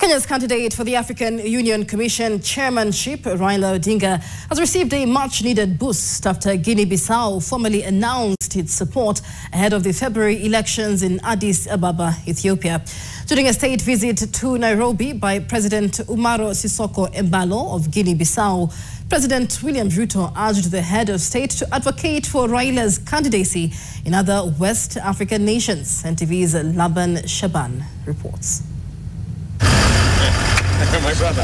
Kenya's candidate for the African Union Commission chairmanship, Raila Odinga, has received a much-needed boost after Guinea-Bissau formally announced its support ahead of the February elections in Addis Ababa, Ethiopia. During a state visit to Nairobi by President Umaro Sissoco Embalo of Guinea-Bissau, President William Ruto urged the head of state to advocate for Raila's candidacy in other West African nations. NTV's Laban Shaban reports. My brother.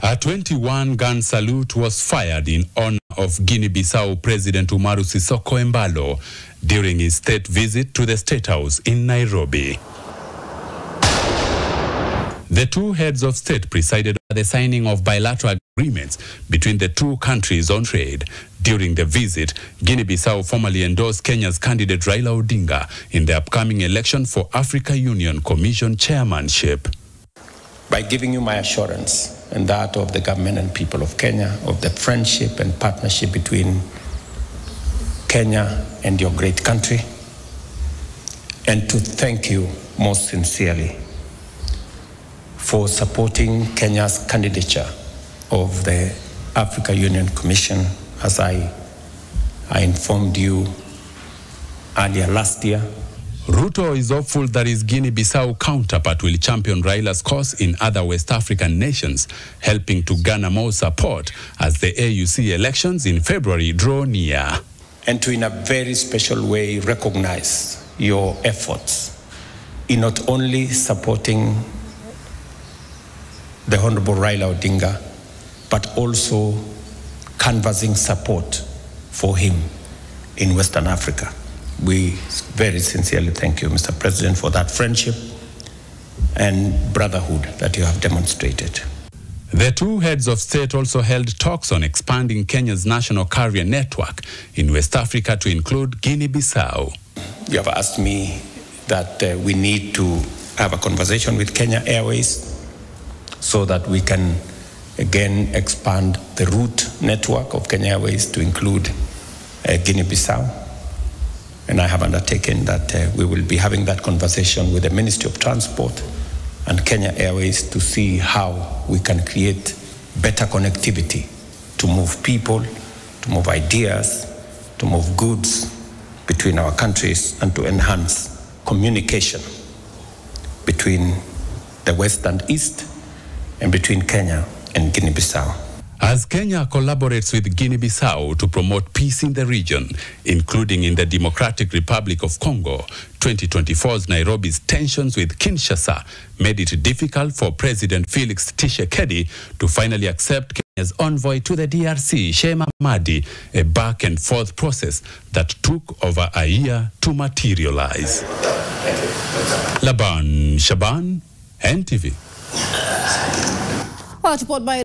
A 21-gun salute was fired in honor of Guinea-Bissau President Umaro Sissoco Embalo during his state visit to the State House in Nairobi. The two heads of state presided over the signing of bilateral agreements between the two countries on trade. During the visit, Guinea-Bissau formally endorsed Kenya's candidate Raila Odinga in the upcoming election for Africa Union Commission chairmanship. By giving you my assurance and that of the government and people of Kenya of the friendship and partnership between Kenya and your great country, and to thank you most sincerely for supporting Kenya's candidature of the Africa Union Commission, as I informed you earlier last year. Ruto is hopeful that his Guinea-Bissau counterpart will champion Raila's cause in other West African nations, helping to garner more support as the AUC elections in February draw near. And to, in a very special way, recognize your efforts in not only supporting the Honorable Raila Odinga, but also canvassing support for him in Western Africa. We very sincerely thank you, Mr. President, for that friendship and brotherhood that you have demonstrated. The two heads of state also held talks on expanding Kenya's national carrier network in West Africa to include Guinea-Bissau. You have asked me that we need to have a conversation with Kenya Airways so that we can again expand the route network of Kenya Airways to include Guinea-Bissau. And I have undertaken that we will be having that conversation with the Ministry of Transport and Kenya Airways to see how we can create better connectivity to move people, to move ideas, to move goods between our countries, and to enhance communication between the West and East and between Kenya and Guinea-Bissau. As Kenya collaborates with Guinea-Bissau to promote peace in the region, including in the Democratic Republic of Congo, 2024's Nairobi's tensions with Kinshasa made it difficult for President Felix Tshisekedi to finally accept Kenya's envoy to the DRC, Shema Mahdi, a back-and-forth process that took over a year to materialize. Laban Shaban, NTV. Well, report by